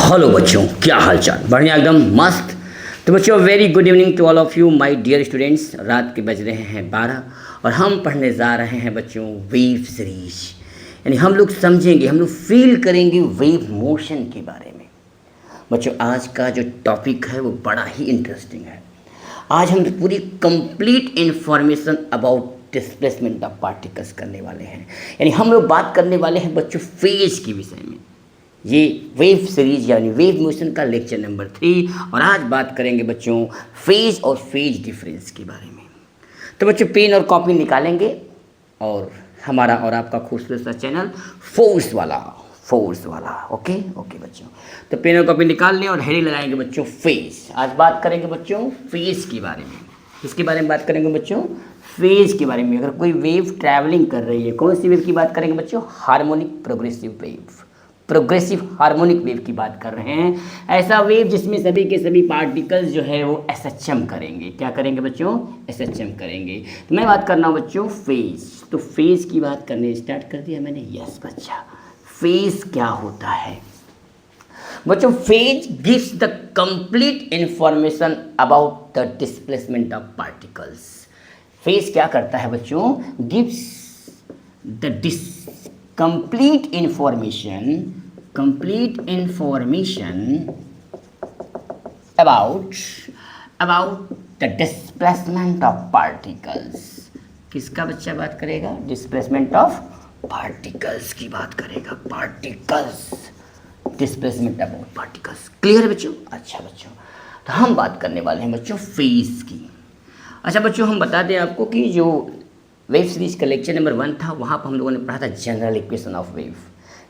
Hello बच्चों, क्या हाल चाल? बढ़िया, एकदम मस्त। तो बच्चों, very good evening to all of you my dear students. रात के बज रहे हैं 12 और हम पढ़ने जा रहे हैं बच्चों वेव सीरीज। यानी हम लोग समझेंगे, हम लोग फील करेंगे वेव मोशन के बारे में। बच्चों, आज का जो टॉपिक है वो बड़ा ही इंटरेस्टिंग है। आज हम पूरी complete information about displacement of particles करने वाले हैं। यानी हम लोग बात करने वाले हैं बच्चों फेज के विषय में। ये वेव सीरीज यानी वेव मोशन का लेक्चर नंबर 3 और आज बात करेंगे बच्चों फेज और फेज डिफरेंस के बारे में। तो बच्चों, पेन और कॉपी निकालेंगे और हमारा और आपका खूबसूरत सा चैनल फोर्स वाला ओके बच्चों। तो पेन और कॉपी निकाल लें और हेडिंग लगाएंगे बच्चों फेज। आज बात करेंगे बच्चों फेज के बारे में। किसके बारे में बात करेंगे बच्चों? फेज के बारे में। अगर कोई वेव ट्रैवलिंग कर रही है, कौन सी वेव की बात करेंगे बच्चों? Harmonic progressive wave, progressive harmonic wave की बात कर रहे हैं। ऐसा वेव जिसमें सभी के सभी पार्टिकल्स जो है वो एसएचएम करेंगे। क्या करेंगे बच्चों? एसएचएम करेंगे। तो मैं बात करना हूँ बच्चों फेज। तो फेज की बात करने स्टार्ट कर दिया मैंने। यस बच्चा, फेज क्या होता है बच्चों? Phase gives the complete information about the displacement of particles. Phase क्या करता है बच्चों? Gives the complete information about the displacement of particles। किसका बच्चा बात करेगा? डिस्प्लेसमेंट ऑफ पार्टिकल्स की बात करेगा। Particles, displacement about particles. Clear है बच्चों? अच्छा बच्चों, तो हम बात करने वाले हैं बच्चों फेज की। अच्छा बच्चों, हम बता दें आपको कि जो वेव सीरीज का लेक्चर नंबर 1 था, वहाँ पर हम लोगों ने पढ़ा था general equation of wave.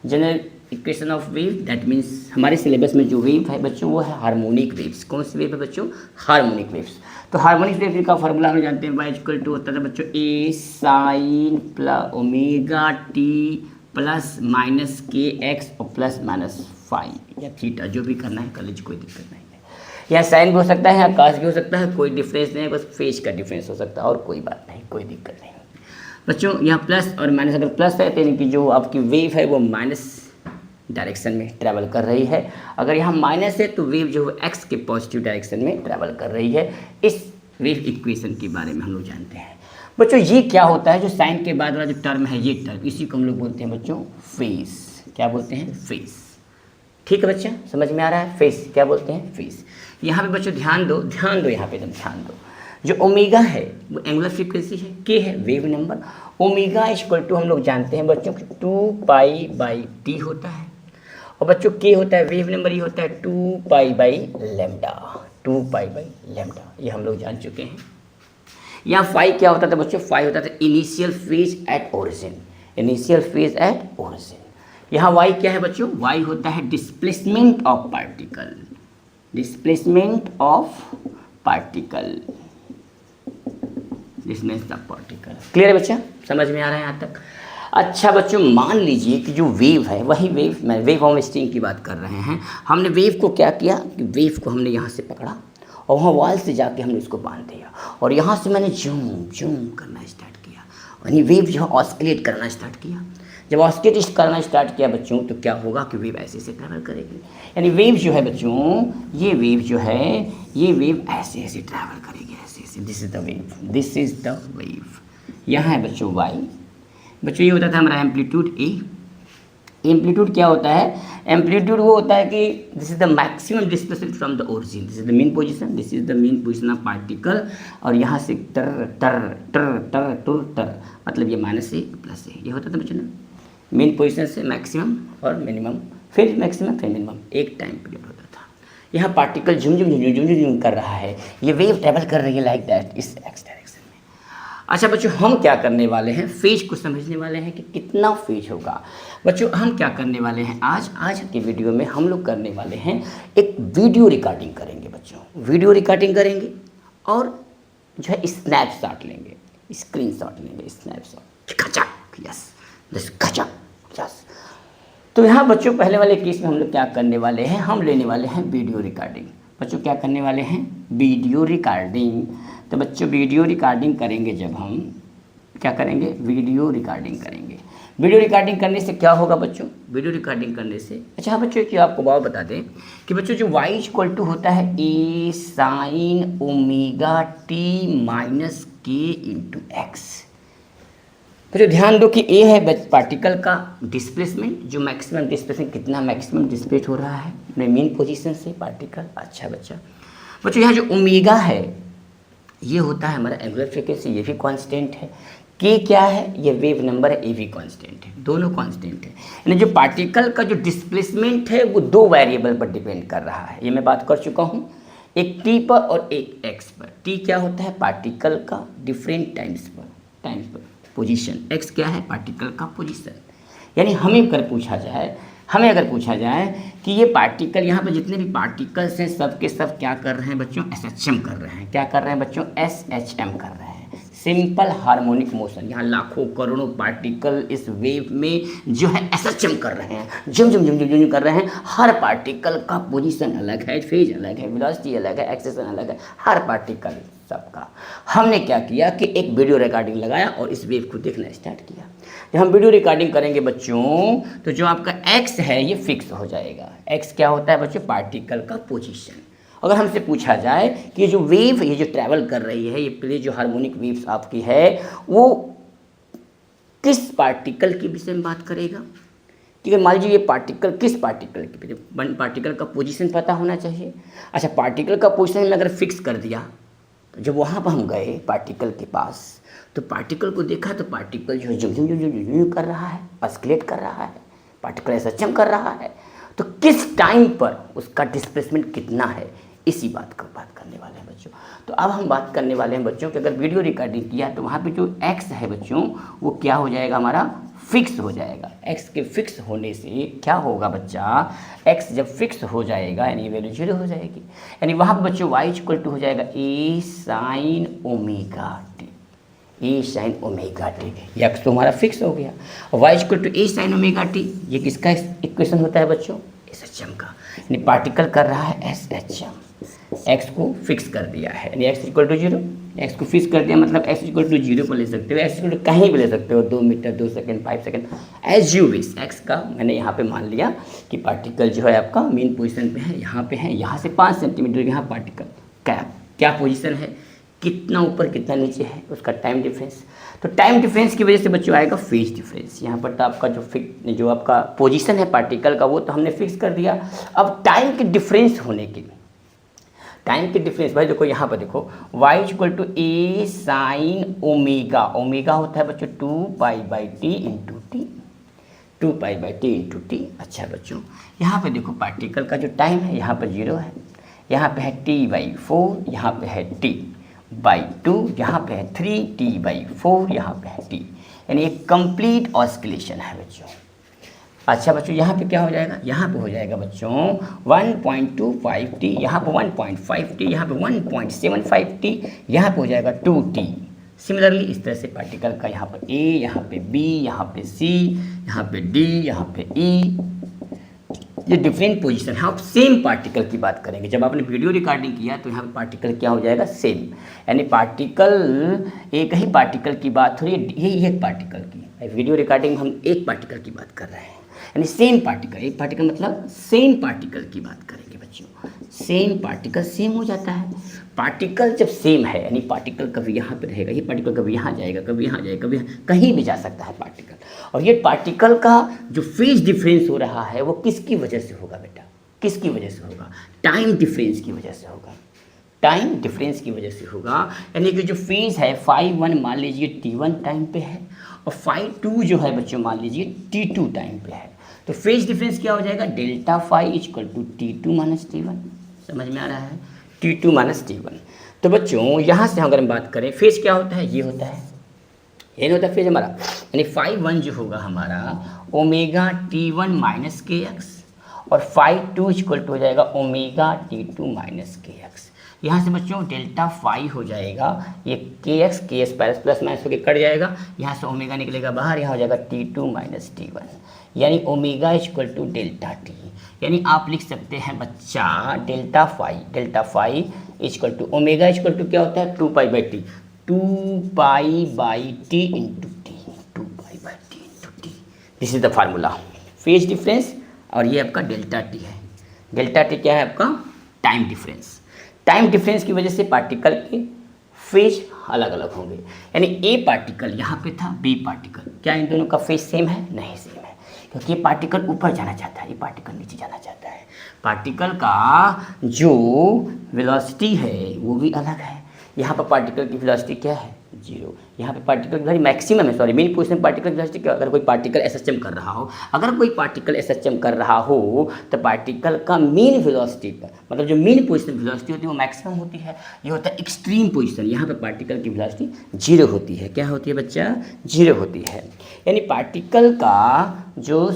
General equation of wave that means हमारे सिलेबस में जो वेव है बच्चों वो है हार्मोनिक वेव्स। कौन सी वेव है बच्चों? Harmonic waves. तो हार्मोनिक वेव का फॉर्मूला हम जानते हैं, y होता था बच्चों a sin plus omega T plus minus k x और प्लस माइनस फाइव या थीटा, जो भी करना है कर लीजिए, कोई दिक्कत नहीं है। या साइन भी हो सकता है या कास भी हो सकता है, कोई डिफरेंस नहीं है, बस फेज का डिफरेंस हो सकता है और कोई बात नहीं, कोई दिक्कत नहीं बच्चों। यहाँ प्लस और माइनस, अगर प्लस है तो यानी कि जो आपकी वेव है वो माइनस डायरेक्शन में ट्रैवल कर रही है। अगर यहाँ माइनस है तो वेव जो है एक्स के पॉजिटिव डायरेक्शन में ट्रैवल कर रही है। इस वेव इक्वेशन के बारे में हम लोग जानते हैं बच्चों। ये क्या होता है? जो साइन के बाद वाला जो टर्म है, ये टर्म, इसी को हम लोग बोलते हैं बच्चों फेज। क्या बोलते हैं? फेज। ठीक है बच्चा, समझ में आ रहा है? फेज क्या बोलते हैं? फेज। यहाँ पे बच्चों ध्यान दो यहाँ पे एकदम ध्यान दो। जो ओमेगा है वो एंगुलर फ्रीक्वेंसी है, के है wave number. Omega equal to हम लोग जानते हैं बच्चों कि 2π/t होता है और बच्चों के होता है वेव नंबर, ये होता है 2π/λ। 2π/λ ये हम लोग जान चुके हैं। यहाँ फाइव क्या होता था बच्चों? फाइव होता था initial phase at origin. Initial phase at origin. यहाँ वाई क्या है बच्चों? वाई होता है displacement of particle. Displacement of particle, displacement of particle. Clear है बच्चा? समझ में आ रहा है यहाँ तक? अच्छा बच्चों, मान लीजिए कि जो वेव है वही वेव, मैं वेव ऑफ स्ट्रिंग की बात कर रहे हैं। हमने वेव को क्या किया कि वेव को हमने यहाँ से पकड़ा और वहाँ वॉल से जाके हमने इसको बांध दिया और यहाँ से मैंने जूम करना स्टार्ट किया। यानी वेव जो है ऑस्किलेट करना स्टार्ट किया। जब ऑस्किलेट करना स्टार्ट किया बच्चों तो क्या होगा कि वेव ऐसे से ट्रैवल करेगी। यानी वेव जो है बच्चों, ये वेव जो है ये वेव ऐसे ऐसे ट्रैवल करेगी, ऐसे ऐसे। This is the wave, this is the wave. यहाँ है बच्चों वाई। बच्चों ये होता था हमारा एम्पलीट्यूड ए। एम्पलीट्यूड क्या होता है? एम्पलीट्यूड वो होता है कि this is the maximum displacement from the origin. This is the main position, this is the main position of particle. और यहाँ से टर टर टर टर टुर टर, मतलब ये माइनस ए प्लस ए, ये होता था बच्चों ना मेन पोजीशन से मैक्सिमम और मिनिमम, फिर मैक्सिमम फिर मिनिमम, एक टाइम पीरियड होता था। यहाँ पार्टिकल झुम कर रहा है, ये वेव ट्रैवल कर रही है लाइक दैट इस एक्स डायरेक्शन में। अच्छा बच्चों, हम क्या करने वाले हैं? फेज को समझने वाले हैं कि कितना फेज होगा। बच्चों हम क्या करने वाले हैं आज के वीडियो में हम लोग करने वाले हैं एक वीडियो रिकॉर्डिंग करेंगे बच्चों। वीडियो रिकॉर्डिंग करेंगे और जो है स्नैपशॉट लेंगे, स्क्रीनशॉट लेंगे, स्नैपशॉट खचा, यस खचा, यस। तो यहाँ बच्चों पहले वाले केस में हम लोग क्या करने वाले हैं? हम लेने वाले हैं वीडियो रिकॉर्डिंग। बच्चों क्या करने वाले हैं? Video recording. तो बच्चों वीडियो रिकॉर्डिंग करेंगे जब हम क्या करेंगे? वीडियो रिकॉर्डिंग करेंगे। वीडियो रिकॉर्डिंग करने से क्या होगा बच्चों, वीडियो रिकॉर्डिंग करने से, अच्छा हाँ बच्चों कि आपको बात बता दें कि बच्चों जो y इक्वल टू होता है ए sine omega t minus k into x. तो ध्यान दो कि ए है पार्टिकल का डिस्प्लेसमेंट, जो मैक्सिमम डिस्प्लेसमेंट, कितना मैक्सिमम डिस्प्लेस हो रहा है अपने मेन पोजीशन से पार्टिकल। अच्छा बच्चों यहाँ जो ओमेगा है ये होता है हमारा एंगुलर फ्रीक्वेंसी, ये भी कांस्टेंट है। के क्या है, ये वेव नंबर है, ये भी कांस्टेंट है, दोनों कांस्टेंट है। यानी जो पार्टिकल का जो डिस्प्लेसमेंट है वो दो वेरिएबल पर डिपेंड कर रहा है, ये मैं बात कर चुका हूँ, एक टी पर और एक एक्स पर। टी क्या होता है, पार्टिकल का डिफरेंट टाइम्स पर पोजीशन, एक्स क्या है, पार्टिकल का पोजीशन। यानी हमें अगर पूछा जाए कि ये पार्टिकल, यहाँ पर जितने भी पार्टिकल्स हैं सब के सब क्या कर रहे हैं बच्चों, SHM कर रहे हैं। क्या कर रहे हैं बच्चों, SHM कर रहे हैं, सिंपल हार्मोनिक मोशन। यहाँ लाखों करोड़ों पार्टिकल इस वेव में जो है SHM कर रहे हैं, झुम झुम झुम झुम कर रहे हैं। हर पार्टिकल का पोजीशन अलग है, फेज अलग है, वेलोसिटी अलग है, एक्सेलेरेशन अलग है, हर पार्टिकल सबका। हमने क्या किया कि एक वीडियो रिकॉर्डिंग लगाया और इस वेव को देखना स्टार्ट किया। जब हम वीडियो रिकॉर्डिंग करेंगे बच्चों तो जो आपका एक्स है ये फिक्स हो जाएगा। एक्स क्या होता है बच्चों, पार्टिकल का पोजीशन। अगर हमसे पूछा जाए कि ये जो वेव, ये जो ट्रैवल कर रही है, ये प्ले जो हार्मोनिक वेव्स आपकी है वो किस पार्टिकल के विषय में बात करेगा, ठीक है। मान लीजिए ये पार्टिकल किस पार्टिकल की, पार्टिकल का पोजीशन पता होना चाहिए। अच्छा, पार्टिकल का पोजीशन में अगर फिक्स कर दिया तो जब वहाँ पर हम गए पार्टिकल के पास तो पार्टिकल को देखा तो पार्टिकल जो है झुम झुम झुम झुम कर रहा है, ऑस्किलेट कर रहा है, पार्टिकल SHM कर रहा है। तो किस टाइम पर उसका डिस्प्लेसमेंट कितना है, इसी बात करने वाले हैं बच्चों। तो अब हम बात करने वाले हैं बच्चों कि अगर वीडियो रिकॉर्डिंग किया तो वहाँ पे जो एक्स है बच्चों वो क्या हो जाएगा, हमारा फिक्स हो जाएगा। एक्स के फिक्स होने से क्या होगा बच्चा, एक्स जब फिक्स हो जाएगा यानी वैल्यू 0 हो जाएगी। यानी वहाँ पर बच्चों y इक्वल टू हो जाएगा A sine omega t, A sine omega t. ये एक्स तो हमारा फिक्स हो गया। y equal to A sine omega t, ये किसका इक्वेशन होता है बच्चों, SHM का। यानी पार्टिकल कर रहा है SHM, एक्स को फिक्स कर दिया है, यानी एक्स इक्वल टू 0। एक्स को फिक्स कर दिया मतलब एक्स इक्वल टू 0 पर ले सकते हो, एक्स इक्वल टू कहीं भी ले सकते हो, 2 metre, 2 second, 5 second, as you wish. X का मैंने यहाँ पे मान लिया कि पार्टिकल जो है आपका मेन पोजीशन पे है, यहाँ पे है, यहाँ से 5 सेंटीमीटर यहाँ पार्टिकल क्या पोजीशन है, कितना ऊपर कितना नीचे है, उसका टाइम डिफरेंस। तो टाइम डिफरेंस की वजह से बच्चों आएगा फेज डिफरेंस। यहाँ पर तो आपका जो आपका पोजीशन है पार्टिकल का वो तो हमने फिक्स कर दिया। अब टाइम के डिफरेंस होने के लिए, टाइम के डिफरेंस भाई देखो यहाँ पर देखो y equal to A sine omega, omega होता है बच्चों 2π/t into t, 2π/t into T. अच्छा बच्चों यहाँ पे देखो पार्टिकल का जो टाइम है यहाँ पर 0 है, यहाँ पे है t/4, यहाँ पे है t/2, यहाँ पे है 3t/4, यहाँ पे है t, यानी एक कंप्लीट ऑस्किलेशन है बच्चों। अच्छा बच्चों यहाँ पे क्या हो जाएगा, यहाँ पे हो जाएगा बच्चों 1.25t, यहाँ पे 1.5t, यहाँ पे 1.75t, यहाँ पे हो जाएगा 2t। सिमिलरली इस तरह से पार्टिकल का यहाँ पर A, यहाँ पे B, यहाँ पे C, यहाँ पे D, यहाँ पे E, ये डिफरेंट पोजीशन है। आप सेम पार्टिकल की बात करेंगे, जब आपने वीडियो रिकॉर्डिंग किया तो यहाँ पे पार्टिकल क्या हो जाएगा, सेम। यानी पार्टिकल एक ही पार्टिकल की बात हो रही है, यही एक पार्टिकल की। वीडियो रिकॉर्डिंग में हम एक पार्टिकल की बात कर रहे हैं, यानी सेम पार्टिकल, एक पार्टिकल मतलब सेम पार्टिकल की बात करेंगे बच्चों। सेम पार्टिकल सेम हो जाता है। पार्टिकल जब सेम है यानी पार्टिकल कभी यहाँ पे रहेगा, ये पार्टिकल कभी यहाँ जाएगा, कभी यहाँ जाएगा, कभी कहीं भी जा सकता है पार्टिकल। और ये पार्टिकल का जो फेज डिफरेंस हो रहा है वो किसकी वजह से होगा बेटा, किसकी वजह से होगा, टाइम डिफरेंस की वजह से होगा, टाइम डिफरेंस की वजह से होगा। यानी कि जो फेज है φ1 मान लीजिए t1 टाइम पे है और φ2 जो है बच्चों मान लीजिए t2 टाइम पे है, तो फेज डिफरेंस क्या हो जाएगा, delta phi equal to t2 minus t1। समझ में आ रहा है, t2 माइनस t1। तो बच्चों यहाँ से अगर हम बात करें फेज क्या होता है, ये होता है, ये नहीं होता फेज हमारा, यानी φ1 जो होगा हमारा omega t1 minus k x और φ2 इक्वल टू हो जाएगा omega t2 minus k x. यहाँ से बच्चों डेल्टा फाई हो जाएगा, ये के एक्स प्लस माइनस होकर कट जाएगा, यहाँ से ओमेगा निकलेगा बाहर, यहाँ हो जाएगा t2 माइनस t1, यानी omega equal to delta t. यानी आप लिख सकते हैं बच्चा delta phi equal to omega equal to क्या होता है 2π/t, 2π/t into t, 2π/t into t. This is the formula, phase difference, और ये आपका डेल्टा टी है। डेल्टा टी क्या है आपका? Time difference. टाइम डिफरेंस की वजह से पार्टिकल के फेज अलग अलग होंगे, यानी ए पार्टिकल यहाँ पे था, बी पार्टिकल, क्या इन दोनों का फेज सेम है? नहीं सेम है, क्योंकि ये पार्टिकल ऊपर जाना चाहता है, ये पार्टिकल नीचे जाना चाहता है। पार्टिकल का जो वेलोसिटी है वो भी अलग है। यहाँ पर पार्टिकल की वेलोसिटी क्या है? 0। यहाँ पे पार्टिकल की वेलोसिटी मैक्सिमम है, सॉरी मेन पोजीशन पार्टिकल की वेलोसिटी क्या? अगर कोई पार्टिकल एसएचएम कर रहा हो, अगर कोई पार्टिकल एसएचएम कर रहा हो तो पार्टिकल का मेन वेलोसिटी पर, मतलब जो मेन पोजीशन वेलोसिटी होती है वो मैक्सिमम होती है। ये होता है एक्सट्रीम पोजीशन, यहाँ पे पार्टिकल की वेलोसिटी 0 होती है। क्या होती है बच्चा? 0 होती है। यानी पार्टिकल का जो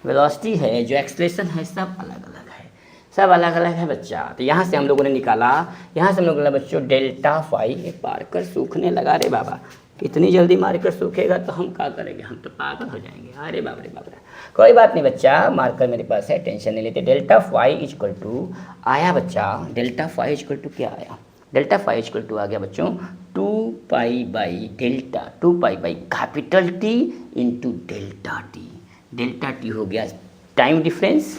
वेलोसिटी है, जो एक्सलेशन है, सब अलग अलग है, सब अलग अलग है बच्चा। तो यहाँ से हम लोगों ने निकाला, यहाँ से हम लोग निकाला बच्चों डेल्टा फाई। ये मार्कर सूखने लगा रे बाबा, इतनी जल्दी मार्कर सूखेगा तो हम क्या करेंगे? हम तो पागल हो जाएंगे। अरे बाप रे बाप रे, कोई बात नहीं बच्चा, मार्कर मेरे पास है, टेंशन नहीं लेते। डेल्टा फाई इक्वल टू आया बच्चा, डेल्टा फाई इक्वल टू क्या आया? डेल्टा फाई इक्वल टू आ गया बच्चों 2 pi by delta, 2 pi by capital T into delta t. Delta T हो गया टाइम डिफरेंस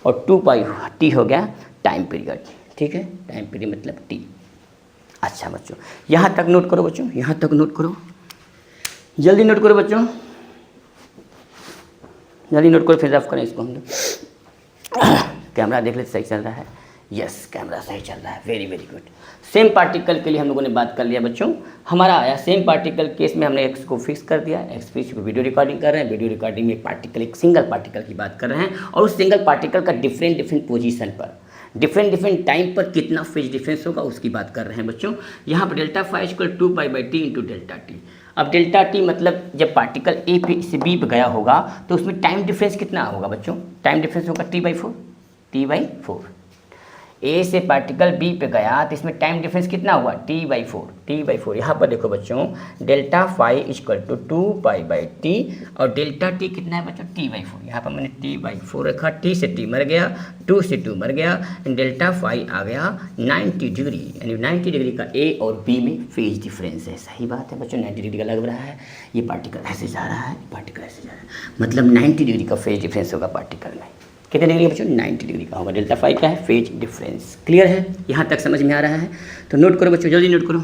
और 2 पाई टी हो गया टाइम पीरियड। ठीक है, टाइम पीरियड मतलब टी। अच्छा बच्चों, यहाँ तक नोट करो बच्चों, यहाँ तक नोट करो, जल्दी नोट करो बच्चों, जल्दी नोट करो, फिर ऑफ करें इसको हम लोग। कैमरा देख लेते सही चल रहा है? यस, कैमरा सही चल रहा है, very very good. Same particle के लिए हम लोगों ने बात कर लिया बच्चों। हमारा आया सेम पार्टिकल केस में हमने एक्स को फिक्स कर दिया, एक्स फिक्स को वीडियो रिकॉर्डिंग कर रहे हैं, वीडियो रिकॉर्डिंग में पार्टिकल, एक सिंगल पार्टिकल की बात कर रहे हैं, और उस सिंगल पार्टिकल का डिफरेंट डिफरेंट पोजीशन पर, डिफरेंट डिफरेंट टाइम पर कितना फेज डिफरेंस होगा उसकी बात कर रहे हैं बच्चों। यहाँ पर delta phi equal 2 pi by t into delta t. अब डेल्टा टी मतलब जब पार्टिकल ए पे से बी पे गया होगा तो उसमें टाइम डिफरेंस कितना होगा बच्चों? टाइम डिफरेंस होगा T/4। ए से पार्टिकल बी पे गया तो इसमें टाइम डिफरेंस कितना हुआ? T/4। यहाँ पर देखो बच्चों, delta phi equal to 2 pi by t, और डेल्टा टी कितना है बच्चों? T/4। यहाँ पर मैंने T/4 रखा, T से T मर गया, 2 से 2 मर गया, डेल्टा फाई आ गया 90 डिग्री, यानी 90 डिग्री का ए और बी में फेज डिफरेंस है। सही बात है बच्चों, 90 डिग्री का लग रहा है, ये पार्टिकल ऐसे जा रहा है, पार्टिकल ऐसे जा रहा है, मतलब 90 डिग्री का फेज डिफरेंस होगा पार्टिकल में। कितने डिग्री का बच्चों? 90 डिग्री का होगा। डेल्टा फाई क्या है? Phase difference. क्लियर है? यहाँ तक समझ में आ रहा है? तो नोट करो बच्चों, जल्दी नोट करो।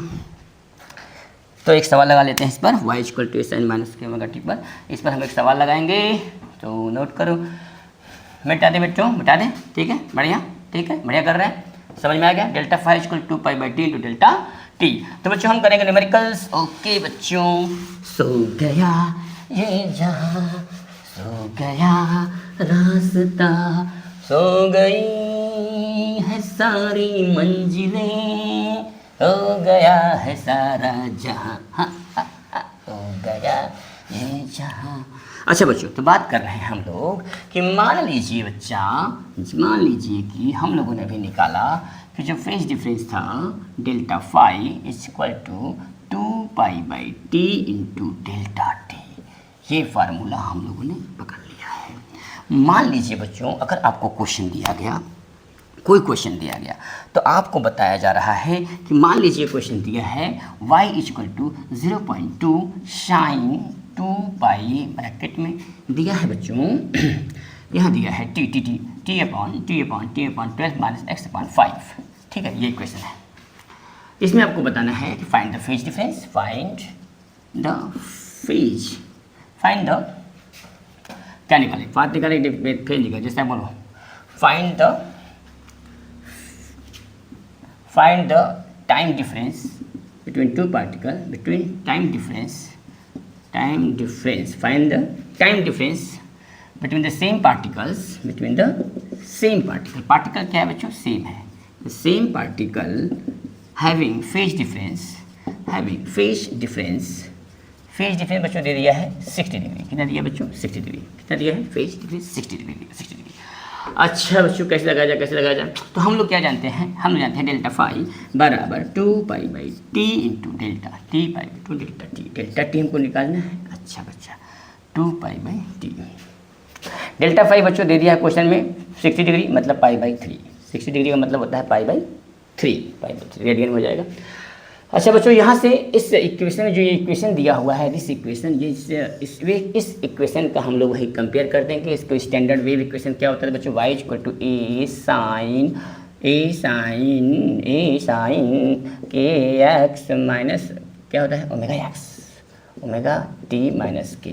तो एक सवाल लगा लेते हैं इस पर, y equal to sin minus k omega t पर। इस पर हम एक सवाल लगाएंगे, तो नोट करो। मिटा दें बच्चों, मिटा दें, ठीक है, बढ़िया, ठीक है, बढ़िया कर रहे हैं, समझ में आ गया। Delta phi equal 2 pi by t into delta t. तो बच्चों हम करेंगे न्यूमेरिकल्स। ओके बच्चों, सो गया ये जहाँ, सो गया रास्ता, सो गई है सारी मंजिलें, हो गया है सारा जहाँ, हो गया ये जहाँ। अच्छा बच्चों, तो बात कर रहे हैं हम लोग कि मान लीजिए बच्चा, मान लीजिए कि हम लोगों ने भी निकाला कि जो फेज डिफरेंस था delta phi equal to 2 pi by t into delta t, ये फार्मूला हम लोगों ने पकड़ लिया है। मान लीजिए बच्चों, अगर आपको क्वेश्चन दिया गया, कोई क्वेश्चन दिया गया, तो आपको बताया जा रहा है कि मान लीजिए क्वेश्चन दिया है y equal to 0.2 sine 2 pi, bracket में दिया है बच्चों, यहाँ दिया है t upon 12 minus x upon 5। ठीक है, ये क्वेश्चन है। इसमें आपको बताना है कि find the phase difference, find the क्या निकाले, बात निकाले, फेज निकाले, जैसे आप बोलो find the time difference between two particle, find the time difference between the same particles, particle क्या है बच्चों? सेम है, same particle having phase difference बच्चों दे दिया है 60 डिग्री। कितना दिया बच्चों? 60 डिग्री। कितना दिया है? Phase difference 60 degree. अच्छा बच्चों, कैसे लगाया जाए? तो हम लोग क्या जानते हैं? हम लोग जानते हैं डेल्टा फाई बराबर 2 pi by t into delta t pi by 2 delta t. Delta t हमको निकालना है। अच्छा बच्चा, 2 pi by t. Delta phi बच्चों दे दिया है क्वेश्चन में 60 डिग्री, मतलब पाई बाई 3। 60 डिग्री का मतलब होता है पाई बाई 3, रेडियन में हो जाएगा। अच्छा बच्चों, यहाँ से इस इक्वेशन में जो ये इक्वेशन दिया हुआ है, दिस इक्वेशन, ये इस इक्वेशन का हम लोग वही कंपेयर करते हैं कि इसको स्टैंडर्ड वेव इक्वेशन क्या होता है बच्चों, y equal to A sine k x minus क्या होता है omega t minus k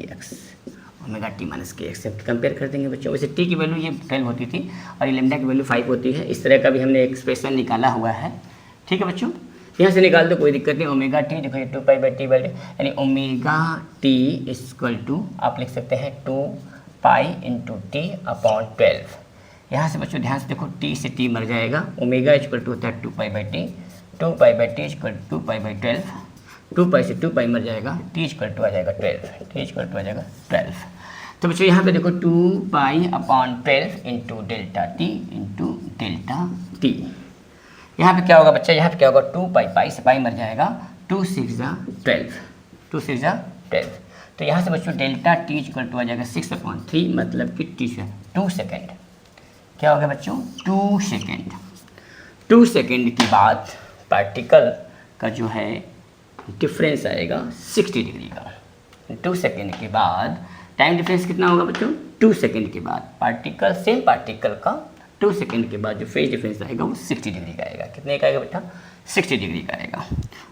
x से कंपेयर कर देंगे बच्चों। वैसे टी की वैल्यू ये 12 होती थी और ये लेमडा की वैल्यू 5 होती है। इस तरह का भी हमने एक्सप्रेशन निकाला हुआ है, ठीक है बच्चों। यहाँ से निकाल दो, कोई दिक्कत नहीं। ओमेगा टी देखो ये 2π/t यानी ओमेगा टी इक्वल टू आप लिख सकते हैं 2π × t/12। यहाँ से बच्चों ध्यान से देखो, t से t मर जाएगा, ओमेगा इक्वल टू होता है 2π/t, 2π/t इक्वल 2π/12, 2π से 2π मर जाएगा, t इक्वल टू आ जाएगा 12। तो बच्चों यहाँ पे देखो 2π/12 × ΔT। यहाँ पे क्या होगा बच्चा, यहाँ पे क्या होगा 2π से पाई मर जाएगा, 2 6 12। तो यहाँ से बच्चों डेल्टा टी इक्वल टू आ जाएगा 6/3, मतलब कि टी से 2 सेकेंड। क्या हो गया बच्चों 2 सेकेंड के बाद पार्टिकल का जो है डिफरेंस आएगा 60 डिग्री का। 2 सेकेंड के बाद टाइम डिफरेंस कितना होगा बच्चों, 2 सेकेंड के बाद सेम पार्टिकल का 2 सेकेंड के बाद जो फेज डिफरेंस आएगा वो 60 डिग्री का आएगा। कितने का आएगा बेटा, 60 डिग्री का आएगा।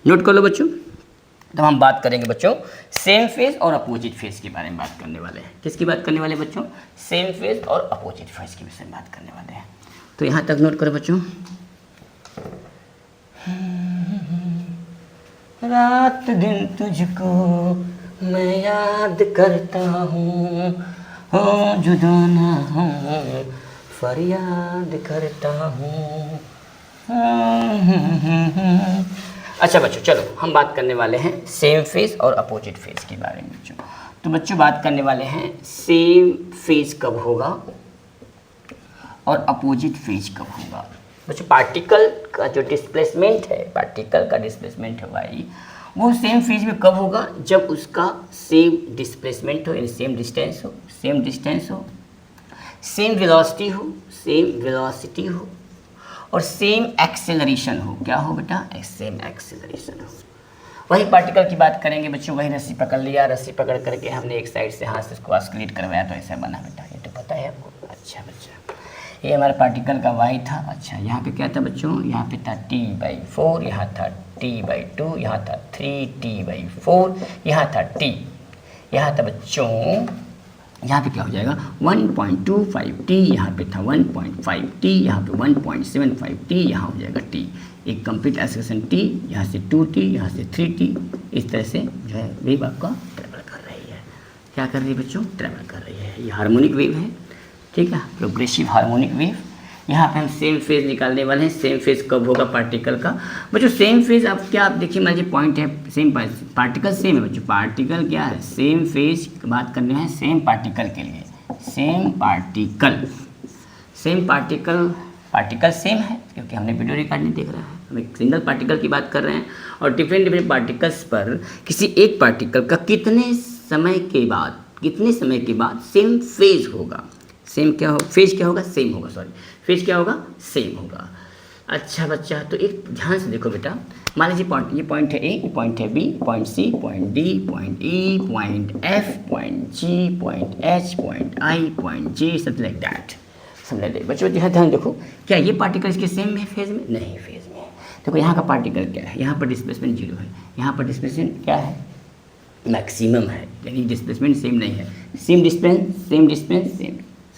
नोट कर लो बच्चों। तो हम बात करेंगे बच्चों सेम फेज और अपोजिट फेज के बारे में बात करने वाले हैं। किसकी बात करने वाले बच्चों, सेम फेज और अपोजिट फेज के विषय में बात करने वाले हैं। तो यहाँ तक नोट करो बच्चों। रात दिन तुझको मैं याद करता हूँ, हो जुदा ना हूँ फरियाद करता हूँ। अच्छा बच्चों चलो हम बात करने वाले हैं सेम फेज और अपोजिट फेज के बारे में बच्चों। तो बच्चों बात करने वाले हैं सेम फेज कब होगा और अपोजिट फेज कब होगा। बच्चों पार्टिकल का जो डिस्प्लेसमेंट है, पार्टिकल का डिस्प्लेसमेंट है भाई, वो सेम फेज में कब होगा, जब उसका सेम डिस्प्लेसमेंट हो, यानी सेम डिस्टेंस हो, सेम वेलोसिटी हो और सेम एक्सेलरेशन हो। क्या हो बेटा, सेम एक्सेलरेशन हो। वही पार्टिकल की बात करेंगे बच्चों। वही रस्सी पकड़ लिया, रस्सी पकड़ करके हमने एक साइड से हाथ से इसको ऑस्किलेट करवाया तो ऐसा बना बेटा। ये तो पता है आपको। अच्छा बच्चा, ये हमारा पार्टिकल का वाई था। अच्छा यहाँ पे क्या था बच्चों, यहाँ पे था t/4, यहाँ था t/2, यहाँ था 3t/4, यहाँ था t, यहाँ था बच्चों, यहाँ पे क्या हो जाएगा 1.25t, यहाँ पे था 1.5t, यहाँ पे 1.75t, यहाँ हो जाएगा t। एक कंप्लीट एक्सेलेरेशन t, यहाँ से 2t, यहाँ से 3t। इस तरह से जो है वेव आपका ट्रैवल कर रही है। क्या कर रही है बच्चों, ट्रैवल कर रही है। ये हार्मोनिक वेव है, ठीक है, प्रोग्रेसिव हार्मोनिक वेव। यहाँ पे हम सेम फेज निकालने वाले हैं। सेम फेज कब होगा पार्टिकल का बच्चों, सेम फेज आप क्या, आप देखिए मान लीजिए पॉइंट है, सेम पार्टिकल सेम है बच्चों। पार्टिकल क्या है, सेम फेज की बात करनी है सेम पार्टिकल के लिए। सेम पार्टिकल सेम है, क्योंकि हमने वीडियो रिकॉर्ड नहीं देख रहा है, हम एक सिंगल पार्टिकल की बात कर रहे हैं। और डिफरेंट पार्टिकल्स पर किसी एक पार्टिकल का कितने समय के बाद सेम फेज होगा। सेम क्या हो, फेज क्या होगा, सेम होगा, सॉरी फेज क्या होगा, सेम होगा। अच्छा बच्चा, तो एक ध्यान से देखो बेटा, मान लीजिए ये पॉइंट है ए, ये पॉइंट है B, point C, point D, point E, point F, point G, point H, point I, point J, something like that. समझ ले बच्चों, ध्यान देखो, क्या ये पार्टिकल इसके सेम है फेज में, नहीं फेज में। देखो यहाँ का पार्टिकल क्या है, यहाँ पर डिस्प्लेसमेंट 0 है, यहाँ पर डिस्प्लेसमेंट क्या है, मैक्सिमम है, यानी डिस्प्लेसमेंट सेम नहीं है। सेम डिस्टेंस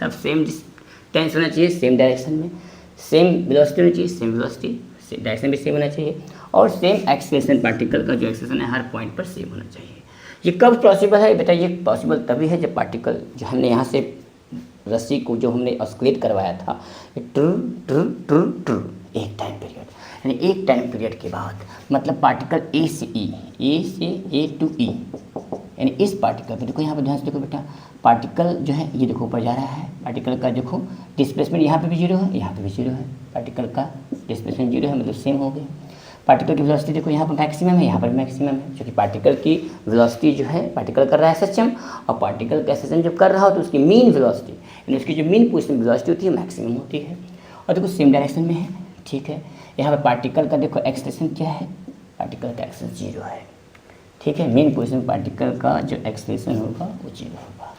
सब सेम डिस्टेंस होना चाहिए, सेम डायरेक्शन में, सेम वेलोसिटी होनी चाहिए, सेम वेलोसिटी, डायरेक्शन भी सेम होना चाहिए, और सेम एक्सेलरेशन, पार्टिकल का जो एक्सेलरेशन है हर पॉइंट पर सेम होना चाहिए। ये कब पॉसिबल है बेटा, ये पॉसिबल तभी है जब पार्टिकल जो हमने यहाँ से रस्सी को जो हमने ऑस्किलेट करवाया था, एक टाइम पीरियड, यानी एक टाइम पीरियड के बाद, मतलब पार्टिकल ए से ए टू ई, यानी इस पार्टिकल पे देखो, यहाँ पर ध्यान से देखो बेटा, पार्टिकल जो है ये देखो ऊपर जा रहा है, पार्टिकल का देखो डिस्प्लेसमेंट यहाँ पे भी 0 है, यहाँ पे भी 0 है, पार्टिकल का डिस्प्लेसमेंट 0 है, मतलब सेम हो गया। पार्टिकल की वेलोसिटी देखो, यहाँ पर मैक्सिमम है, यहाँ पर मैक्सिमम है, क्योंकि पार्टिकल की वेलोसिटी जो है, पार्टिकल कर रहा है सचम, और पार्टिकल का सेशन जब कर रहा हो तो उसकी मीन वेलोसिटी, यानी उसकी जो मीन पोजिशन वेलोसिटी होती है मैक्सिमम होती है। और देखो सेम डायरेक्शन में है, ठीक है। यहाँ पर पार्टिकल का देखो एक्सलेशन क्या है, पार्टिकल का एक्सेलरेशन 0 है। ठीक है, मेन पोजीशन पार्टिकल का जो एक्सेलरेशन होगा वो 0 होगा।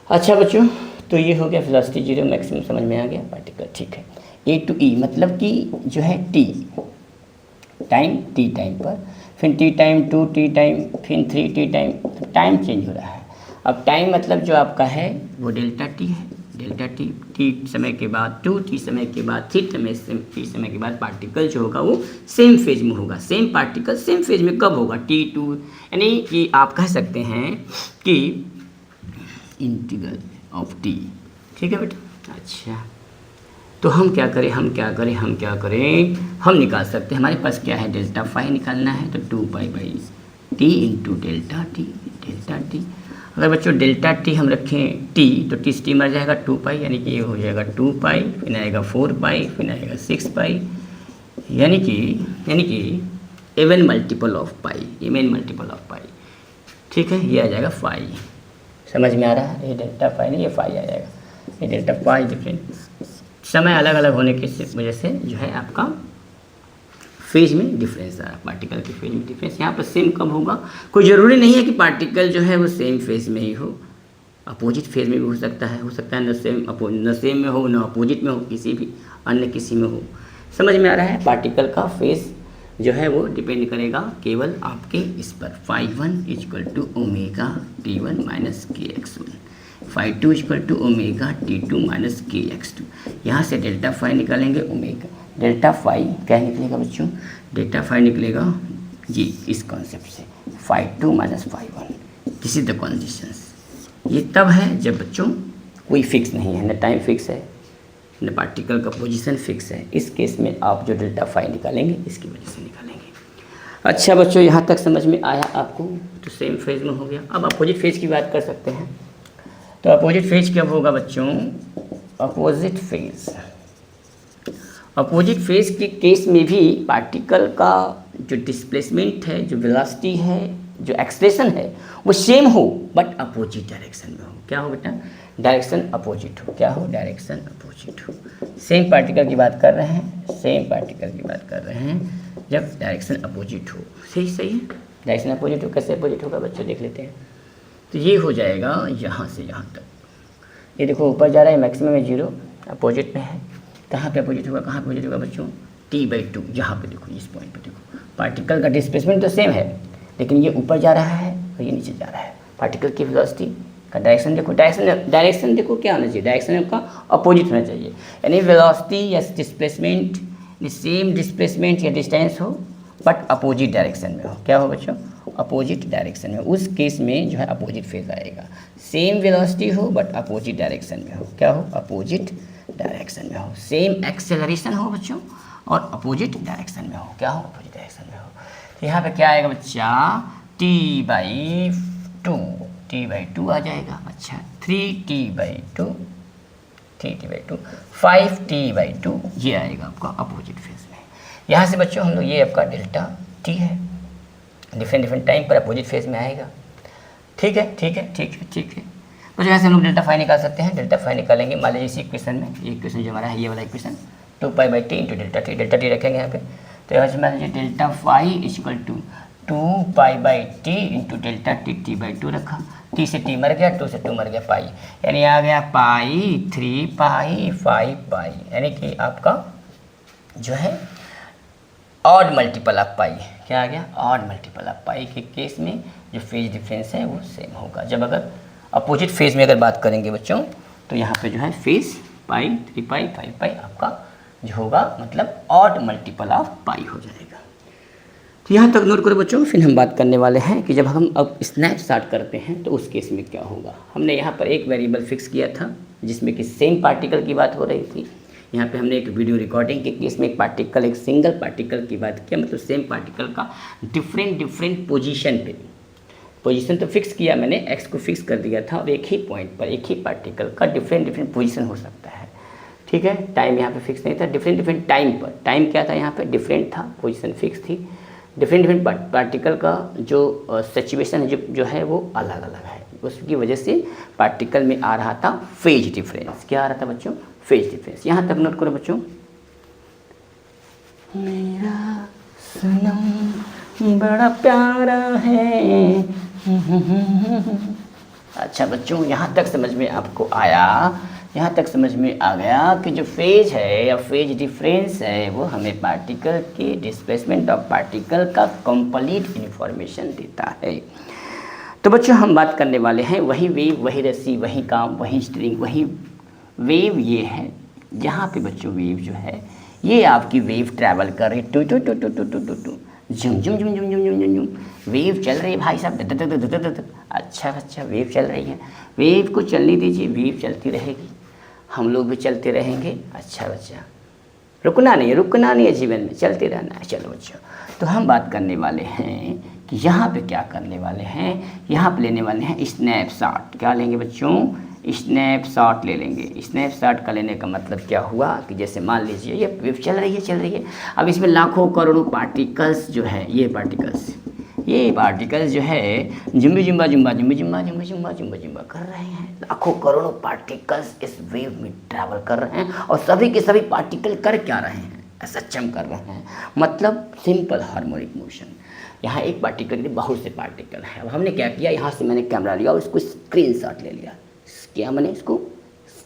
अच्छा बच्चों, तो ये हो गया वेलोसिटी 0 मैक्सिमम, समझ में आ गया पार्टिकल। ठीक है, ए टू ई मतलब कि जो है टी टाइम, टी टाइम पर, फिर टी टाइम, 2t टाइम, फिर 3t टाइम, टाइम चेंज हो रहा है। अब टाइम मतलब जो आपका है वो डेल्टा टी है, डेल्टा टी, टी समय के बाद 2t समय के बाद 3t समय के बाद पार्टिकल जो होगा वो सेम फेज में होगा। सेम पार्टिकल सेम फेज में कब होगा? t2, यानी कि आप कह सकते हैं कि इंटीग्रल ऑफ टी। ठीक है बेटा। अच्छा, तो हम क्या करें, हम निकाल सकते हैं, हमारे पास क्या है, डेल्टा फाई निकालना है, तो 2π/t इंटू डेल्टा टी। अगर बच्चों डेल्टा टी हम रखें टी, तो टी मर जाएगा 2π, यानी कि ये हो जाएगा 2π, फिर आएगा 4π, फिर आएगा 6π, यानी कि इवन मल्टीपल ऑफ पाई। ठीक है, ये आ जाएगा फाई। समझ में आ रहा है? ये डेल्टा फाई नहीं, ये फाई आ जाएगा। ये डेल्टा फाई डिफरेंट, समय अलग अलग होने की वजह से जो है आपका फेज में डिफरेंस आ रहा है, पार्टिकल के फेज में डिफरेंस। यहाँ पर सेम कब होगा? कोई ज़रूरी नहीं है कि पार्टिकल जो है वो सेम फेज में ही हो, अपोजिट फेज में भी हो सकता है न सेम में हो, न अपोजिट में हो, किसी भी अन्य किसी में हो। समझ में आ रहा है? पार्टिकल का फेज जो है वो डिपेंड करेगा केवल आपके इस पर, φ1 = ω/t1 - kx1, φ2 = ω/t2 - kx2। यहाँ से डेल्टा फाई निकालेंगे ओमेगा, डेल्टा फाई क्या निकलेगा बच्चों? डेल्टा फाई निकलेगा जी इस कॉन्सेप्ट से, φ2 - φ1, दिस इज द कंडीशंस। ये तब है जब बच्चों कोई फिक्स नहीं है, न टाइम फिक्स है न पार्टिकल का पोजीशन फिक्स है। इस केस में आप जो डेल्टा फाई निकालेंगे इसकी वजह से निकालेंगे। अच्छा बच्चों, यहाँ तक समझ में आया आपको? तो सेम फेज में हो गया। अब अपोजिट फेज की बात कर सकते हैं। तो अपोजिट फेज कब होगा बच्चों? अपोजिट फेज के केस में भी पार्टिकल का जो डिस्प्लेसमेंट है, जो वेलोसिटी है, जो एक्सलेशन है वो सेम हो बट अपोजिट डायरेक्शन में हो। क्या हो बेटा? डायरेक्शन अपोजिट हो। क्या हो? डायरेक्शन अपोजिट हो। सेम पार्टिकल की बात कर रहे हैं, जब डायरेक्शन अपोजिट हो। सही है, डायरेक्शन अपोजिट हो। कैसे अपोजिट होगा बच्चों, देख लेते हैं। तो ये हो जाएगा यहाँ से यहाँ तक, ये देखो ऊपर जा रहा है, मैक्सिमम में 0, अपोजिट में है। कहाँ पे अपोजिट होगा बच्चों? t/2, यहाँ पे देखो, इस पॉइंट पे देखो, पार्टिकल का डिस्प्लेसमेंट तो सेम है लेकिन ये ऊपर जा रहा है और ये नीचे जा रहा है। पार्टिकल की वेलोसिटी का डायरेक्शन देखो, डायरेक्शन देखो क्या होना चाहिए, डायरेक्शन का अपोजिट होना चाहिए। यानी वेलोसिटी या डिस्प्लेसमेंट, सेम डिस्प्लेसमेंट या डिस्टेंस हो बट अपोजिट डायरेक्शन में हो। क्या हो बच्चों? अपोजिट डायरेक्शन में। उस केस में जो है अपोजिट फेज आएगा। सेम वेलोसिटी हो बट अपोजिट डायरेक्शन में हो। क्या हो? अपोजिट डायरेक्शन में हो। सेम एक्सेलरेशन हो बच्चों और अपोजिट डायरेक्शन में हो। क्या हो? अपोजिट डायरेक्शन में हो। तो यहाँ पे क्या आएगा बच्चा? t/2 आ जाएगा। अच्छा, 3t/2, 5t/2 ये आएगा आपका अपोजिट फेज में। यहाँ से बच्चों हम लोग, ये आपका डेल्टा टी है, डिफरेंट टाइम पर अपोजिट फेज में आएगा। ठीक है। तो यहाँ से हम लोग डेल्टा फाई निकाल सकते हैं। डेल्टा फाई निकालेंगे, मान लीजिए इसी इक्वेशन में, ये इक्वेशन जो हमारा है, ये वाला equation, 2π/t into delta T रखेंगे यहाँ पे। तो यहाँ से मान लीजिए delta phi = 2π/t into delta t/2 रखा। t से t मर गया, 2 से 2 मर गया, पाई, यानी आ गया पाई, 3π, 5π, यानी कि आपका जो है ऑड मल्टीपल ऑफ पाई। क्या आ गया? ऑड मल्टीपल ऑफ पाई के केस में जो फेज डिफरेंस है वो सेम होगा। जब अगर अपोजिट फेज में अगर बात करेंगे बच्चों, तो यहाँ पे जो है फेज पाई, 3π, 5π आपका जो होगा, मतलब ऑड मल्टीपल ऑफ पाई हो जाएगा। तो यहाँ तक नोट करो बच्चों। फिर हम बात करने वाले हैं कि जब हम अब स्नैपशॉट करते हैं तो उस केस में क्या होगा। हमने यहाँ पर एक वेरिएबल फिक्स किया था जिसमें कि सेम पार्टिकल की बात हो रही थी। यहाँ पे हमने एक वीडियो रिकॉर्डिंग के केस में एक सिंगल पार्टिकल की बात किया, मतलब सेम पार्टिकल का डिफरेंट पोजीशन पे, पोजीशन तो फिक्स किया मैंने, एक्स को फिक्स कर दिया था और एक ही पॉइंट पर एक ही पार्टिकल का डिफरेंट पोजीशन हो सकता है। ठीक है, टाइम यहाँ पे फिक्स नहीं था, डिफरेंट टाइम पर, टाइम क्या था यहाँ पे? डिफरेंट था, पोजीशन फिक्स थी। डिफरेंट पार्टिकल का जो सिचुएशन है जो है वो अलग अलग है, उसकी वजह से पार्टिकल में आ रहा था फेज डिफरेंस। क्या आ रहा था बच्चों? Phase difference. यहाँ तक नोट करो बच्चों। मेरा सनम बड़ा प्यारा है। अच्छा बच्चों, यहाँ तक समझ में आपको आया, यहाँ तक समझ में आ गया कि जो फेज है या फेज डिफरेंस है वो हमें पार्टिकल के डिस्प्लेसमेंट ऑफ पार्टिकल का कंप्लीट इन्फॉर्मेशन देता है। तो बच्चों हम बात करने वाले हैं वही वेव, वही रस्सी, वही काम, वही स्ट्रिंग, वही वेव। ये है जहाँ पे बच्चों वेव जो है ये आपकी वेव ट्रैवल कर रही टू टू टू टू टू टू टू टू झुम झुम झुम झुम झुम झुम झुम झुम वेव चल रही है भाई साहब। अच्छा बच्चा वेव चल रही है, वेव को चलने दीजिए, वेव चलती रहेगी, हम लोग भी चलते रहेंगे। अच्छा बच्चा, रुकना नहीं है जीवन में, चलते रहना है। चलो बच्चों, तो हम बात करने वाले हैं कि यहाँ पे क्या करने वाले हैं, यहाँ पे लेने वाले हैं स्नैपशॉट। क्या लेंगे बच्चों? स्नैपशॉट ले लेंगे। स्नैपशॉट का लेने का मतलब क्या हुआ कि जैसे मान लीजिए ये वेव चल रही है, अब इसमें लाखों करोड़ों पार्टिकल्स जो है, ये पार्टिकल्स जो है Zumba Zumba Zumba Zumba Zumba Zumba Zumba Zumba Zumba कर रहे हैं। लाखों करोड़ों पार्टिकल्स इस वेव में ट्रैवल कर रहे हैं और सभी के सभी पार्टिकल कर क्या रहे हैं? सक्षम कर रहे हैं, मतलब सिंपल हार्मोनिक मोशन। यहाँ एक पार्टिकल के बहुत से पार्टिकल हैं। अब हमने क्या किया, यहाँ से मैंने कैमरा लिया और उसको स्क्रीनशॉट ले लिया। क्या मैंने इसको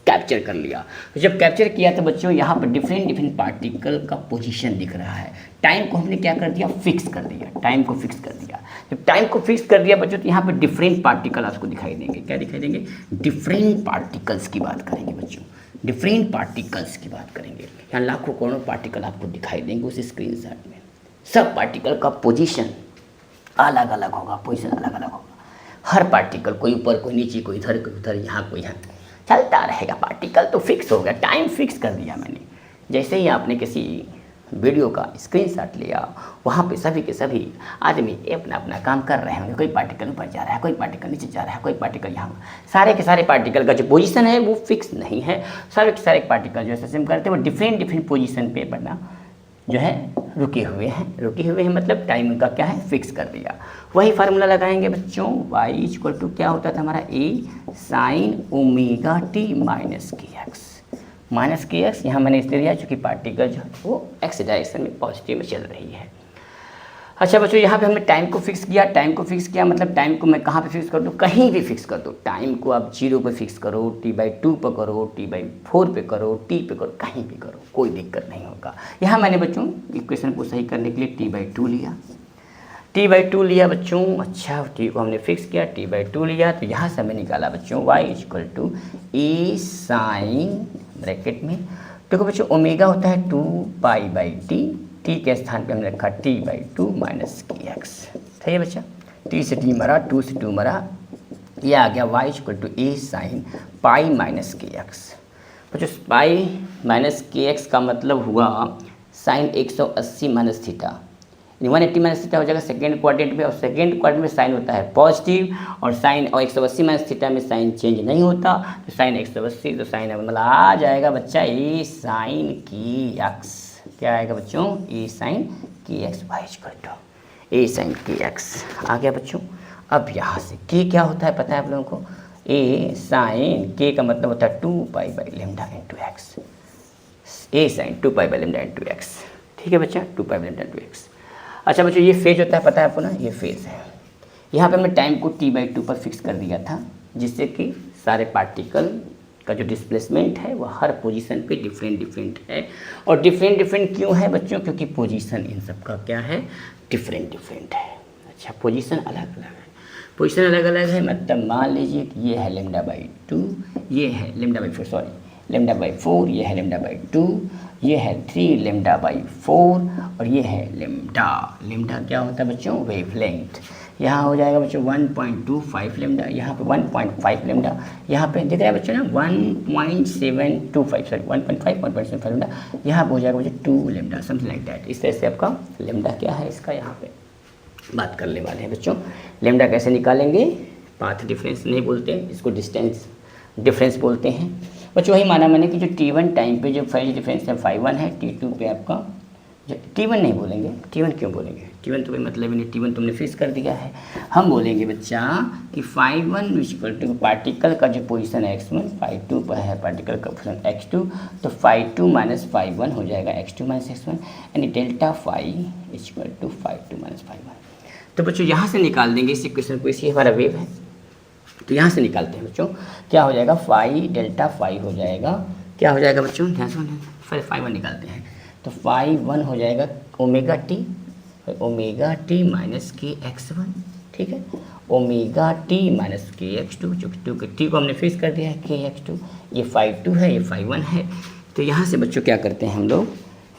कैप्चर कर लिया। तो जब कैप्चर किया तो बच्चों यहाँ पर डिफरेंट पार्टिकल का पोजीशन दिख रहा है। टाइम को हमने क्या कर दिया? फिक्स कर दिया। टाइम को फिक्स कर दिया। जब टाइम को फिक्स कर दिया बच्चों तो यहाँ पर डिफरेंट पार्टिकल आपको दिखाई देंगे। क्या दिखाई देंगे? डिफरेंट पार्टिकल्स की बात करेंगे बच्चों, डिफरेंट पार्टिकल्स की बात करेंगे। यहाँ लाखों करोड़ों पार्टिकल आपको दिखाई देंगे उस स्क्रीनशॉट में। सब पार्टिकल का पोजीशन अलग अलग होगा, पोजीशन अलग अलग होगा। हर पार्टिकल, कोई ऊपर कोई नीचे, कोई इधर कोई उधर, यहाँ कोई यहाँ, चलता रहेगा। पार्टिकल तो फिक्स हो गया, टाइम फिक्स कर दिया मैंने। जैसे ही आपने किसी वीडियो का स्क्रीनशॉट लिया, वहाँ पे सभी के सभी आदमी अपना अपना काम कर रहे होंगे। कोई पार्टिकल ऊपर जा रहा है, कोई पार्टिकल नीचे जा रहा है, कोई पार्टिकल यहाँ। सारे के सारे पार्टिकल का जो पोजीशन है वो फिक्स नहीं है। सारे के सारे पार्टिकल जो है करते हैं वो डिफरेंट पोजीशन पे बना जो है रुके हुए हैं मतलब टाइम का क्या है? फिक्स कर दिया। वही फार्मूला लगाएंगे बच्चों, y इक्वल टू क्या होता था हमारा? a sign omega t minus k x. यहाँ मैंने इसलिए दिया क्योंकि पार्टिकल जो है वो एक्स डायरेक्शन में पॉजिटिव में चल रही है। अच्छा बच्चों, यहाँ पे हमने टाइम को फिक्स किया। टाइम को फिक्स किया मतलब टाइम को मैं कहाँ पे फिक्स कर दूँ? कहीं भी फिक्स कर दो। टाइम को आप 0 पे फिक्स करो, t/2 पर करो, t/4 पे करो, t पे करो, कहीं भी करो, कोई दिक्कत नहीं होगा। यहाँ मैंने बच्चों इक्वेशन को सही करने के लिए t/2 लिया। t/2 लिया बच्चों। अच्छा, t को हमने फिक्स किया, t/2 लिया। तो यहाँ से हमें निकाला बच्चों y equal to A sine bracket में। देखो बच्चों, ओमेगा होता है 2π/t, टी के स्थान पे हमने रखा t/2 माइनस के एक्स। सही है बच्चा? t से t मरा, 2 से 2 मरा, ये आ गया y equal to A sine pi minus k x. बच्चों पाई माइनस के एक्स का मतलब हुआ sine 180 minus theta, 180 minus theta हो जाएगा सेकेंड क्वाड्रेंट में। और सेकेंड क्वाड्रेंट में साइन होता है पॉजिटिव, और साइन और 180 माइनस थीटा में साइन चेंज नहीं होता। तो साइन 180, तो साइन मतलब आ जाएगा बच्चा ए साइन की एक्स। क्या आएगा बच्चों? A sine k x y equal to A sine k x आ गया बच्चों। अब यहाँ से के क्या होता है पता है आप लोगों को? ए साइन के का मतलब होता है 2π/λ इंटू एक्स। ए साइन 2π/λ इंटू एक्स। ठीक है बच्चा, 2π/λ इंटू एक्स। अच्छा बच्चों, ये फेज होता है पता है आपको ना? ये फेज है। यहाँ पे हमने टाइम को t/2 पर फिक्स कर दिया था, जिससे कि सारे पार्टिकल का जो डिस्प्लेसमेंट है वो हर पोजीशन पे डिफरेंट है। और डिफरेंट क्यों है बच्चों? क्योंकि पोजीशन इन सब का क्या है? डिफरेंट है। अच्छा, पोजीशन अलग अलग है। पोजीशन अलग अलग है मतलब मान लीजिए कि ये है λ/2, ये है λ/4, λ/4, ये है λ/2, ये है 3 λ/4 और ये है λ क्या होता है बच्चों? वेवलेंथ। यहाँ हो जाएगा बच्चों 1.25 λ, यहाँ पे 1.5 λ, यहाँ पे दिख रहा है बच्चों ना 1.725 सॉरी 1.75 λ, यहाँ पे हो जाएगा बच्चों 2 λ, समथिंग लाइक दैट। इस तरह से आपका λ क्या है इसका यहाँ पे बात करने वाले हैं बच्चों। लैम्डा कैसे निकालेंगे? पाथ डिफरेंस नहीं बोलते, इसको डिस्टेंस डिफरेंस बोलते हैं बच्चों। वही माना मैंने कि जो t1 टाइम पे जो फेज डिफरेंस है 5 1 है, t2 पे आपका T1 नहीं बोलेंगे, T1 क्यों बोलेंगे, T1 तो कोई मतलब ही नहीं, T1 तुमने फिक्स कर दिया है। हम बोलेंगे बच्चा कि φ1 इक्वल टू पार्टिकल का जो पोजीशन है x1, φ2 पर है पार्टिकल का पोजीशन x2, तो φ2 माइनस φ1 हो जाएगा x2 माइनस x1, यानी delta phi equal to φ2 minus φ1। तो बच्चों यहाँ से निकाल देंगे इस इक्वेशन को, इसी हमारा वेव है, तो यहाँ से निकालते हैं बच्चों, क्या हो जाएगा फाई डेल्टा फाई हो जाएगा, क्या हो जाएगा बच्चों ध्यान से, फिर φ1 निकालते हैं, तो φ1 हो जाएगा omega t minus k x1, ठीक है, ओमेगा टी माइनस के x2, जो टू के टी को हमने फिक्स कर दिया है के x2, ये φ2 है, ये φ1 है। तो यहाँ से बच्चों क्या करते हैं हम लोग,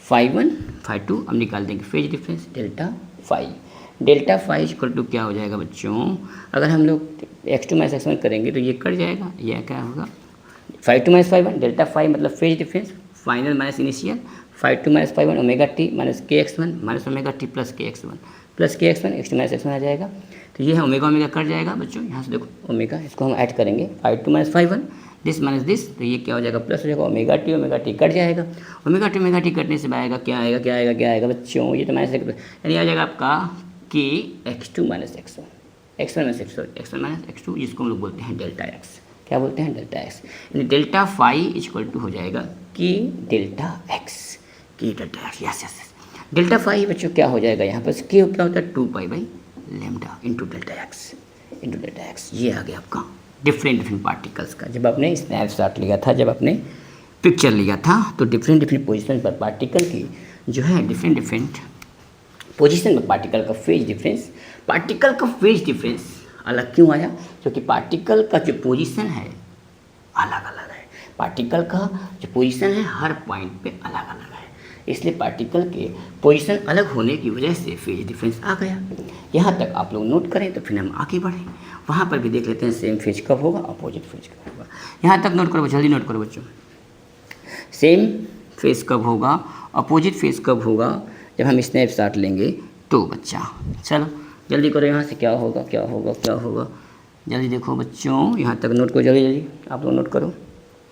φ1 φ2 हम निकाल देंगे phase difference delta phi equal to क्या हो जाएगा बच्चों, अगर हम लोग x2 माइनस x1 करेंगे तो ये कट जाएगा, यह क्या होगा φ2 माइनस φ1, डेल्टा फाई मतलब phase difference, final minus initial, φ2 minus φ1 omega t minus k x1 minus omega T plus के x1 x2 माइनस x1 आ जाएगा। तो ये है ओमेगा ओमेगा कट जाएगा बच्चों, यहाँ से देखो ओमेगा, इसको हम ऐड करेंगे φ2 माइनस φ1, दिस माइनस दिस, तो ये क्या हो जाएगा प्लस हो जाएगा, ओमेगा टी कट जाएगा, ओमेगा टी कटने से आएगा क्या आएगा बच्चों, ये तो माइनस यानी आ जाएगा आपका के x2 minus x1 minus x2, जिसको हम लोग बोलते हैं डेल्टा x, क्या बोलते हैं डेल्टा x, यानी डेल्टा फाई इक्वल टू हो जाएगा कि delta x, yes delta phi बच्चों क्या हो जाएगा यहाँ पर, क्या होता है 2 पाई लेमडा इंटू डेल्टा एक्स, ये आ गया आपका डिफरेंट पार्टिकल्स का। जब आपने स्नैपशॉट लिया था, जब आपने पिक्चर लिया था, तो डिफरेंट पोजीशन पर पार्टिकल की जो है डिफरेंट पोजीशन पर पार्टिकल का फेज डिफरेंस अलग क्यों आया, क्योंकि पार्टिकल का जो पोजीशन है अलग अलग है, पार्टिकल का जो पोजीशन है हर पॉइंट पे अलग अलग है, इसलिए पार्टिकल के पोजीशन अलग होने की वजह से फेज डिफरेंस आ गया। यहाँ तक आप लोग नोट करें तो फिर हम आगे बढ़ें, वहाँ पर भी देख लेते हैं सेम फेज कब होगा, अपोजिट फेज कब होगा। यहाँ तक नोट करो, जल्दी नोट करो बच्चों, सेम फेज कब होगा, अपोजिट फेज कब होगा, जब हम स्नैपशॉट लेंगे तो बच्चा, चलो जल्दी करो, यहाँ से क्या होगा, जल्दी देखो बच्चों, यहाँ तक नोट करो, जल्दी आप लोग नोट करो,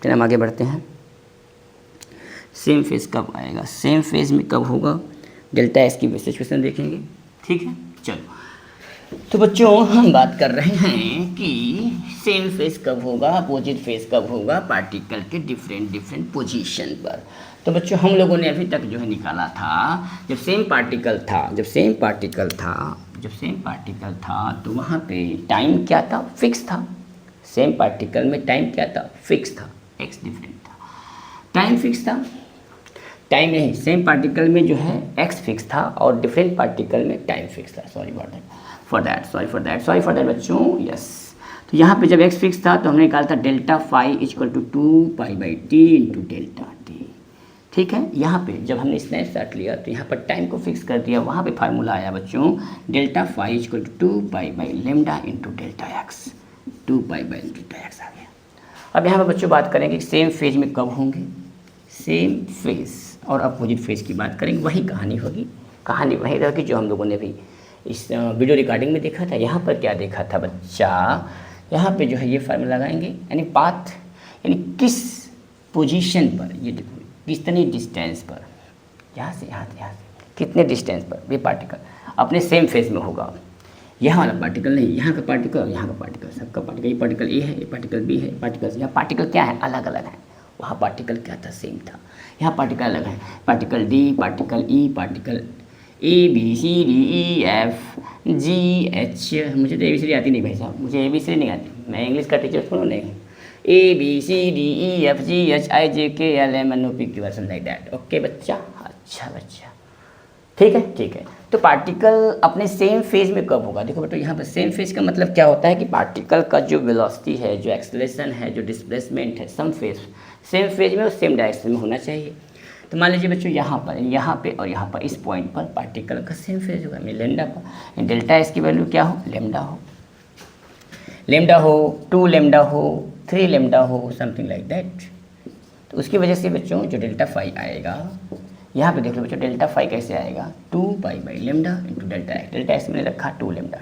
फिर हम आगे बढ़ते हैं। सेम फेज कब आएगा, सेम फेज में कब होगा, डेल्टा एस की सिचुएशन देखेंगे, ठीक है। चलो तो बच्चों हम बात कर रहे हैं कि सेम फेज कब होगा, अपोजिट फेज कब होगा पार्टिकल के डिफरेंट पोजीशन पर। तो बच्चों हम लोगों ने अभी तक जो है निकाला था, जब सेम पार्टिकल था तो वहाँ पे टाइम क्या था, फिक्स था, सेम पार्टिकल में टाइम क्या था, फिक्स था, एक्स डिफरेंट था, टाइम फिक्स था, टाइम नहीं, सेम पार्टिकल में जो है एक्स फिक्स था और डिफरेंट पार्टिकल में टाइम फिक्स था, सॉरी फॉर दैट बच्चों, यस। तो यहाँ पे जब एक्स फिक्स था तो हमने निकाला था delta phi equal to 2 pi by t into delta t, ठीक है। यहाँ पे जब हमने स्नैपशॉट लिया तो यहाँ पर टाइम को फिक्स कर दिया, वहाँ पे फार्मूला आया बच्चों delta phi equal to 2 pi by lambda into delta x, 2 pi by delta x आ गया। अब यहाँ पर बच्चों बात करेंगे सेम फेज में कब होंगे, सेम फेज और अपोजिट फेज की बात करेंगे, वही कहानी होगी, कहानी वही रहेगी जो हम लोगों ने भी इस वीडियो रिकॉर्डिंग में देखा था। यहाँ पर क्या देखा था बच्चा, यहाँ पे जो है ये फार्मूला लगाएंगे, यानी पाथ, यानी किस पोजीशन पर, ये देखो कितनी डिस्टेंस पर, यहाँ से कितने डिस्टेंस पर ये पार्टिकल अपने सेम फेज में होगा। यहाँ वाला पार्टिकल नहीं, यहाँ का पार्टिकल और यहाँ का पार्टिकल, सबका पार्टिकल, ये पार्टिकल ए है, ये पार्टिकल बी है, पार्टिकल यहाँ पार्टिकल क्या है, अलग अलग है, वहाँ पार्टिकल क्या था, सेम था, यहाँ पार्टिकल अलग है, particle D, particle E, particle A B C D E F G H, मुझे तो ए बी सी डी आती नहीं भाई साहब, मुझे ए बी सी डी नहीं आती, मैं इंग्लिश का टीचर थोड़ा नहीं, A B C D E F G H I J K L M N O P Q R something like that, okay बच्चा, अच्छा बच्चा, ठीक है। तो पार्टिकल अपने सेम फेज में कब होगा, देखो बेटा यहाँ पर सेम फेज का मतलब क्या होता है कि पार्टिकल का जो वेलोसिटी है, जो एक्सेलरेशन है, जो डिस्प्लेसमेंट है, सेम फेज में और सेम डायरेक्शन में होना चाहिए। तो मान लीजिए बच्चों यहाँ पे और यहाँ पर इस पॉइंट पर पार्टिकल का सेम फेज होगा, लेमडा पर डेल्टा एस की वैल्यू क्या हो, लेमडा हो 2 लेमडा हो 3 लेमडा हो समथिंग लाइक दैट। तो उसकी वजह से बच्चों जो डेल्टा फाई आएगा, यहाँ पे देख लो बच्चों डेल्टा फाई कैसे आएगा, 2 pi by lambda into delta x मैंने रखा 2 लेमडा,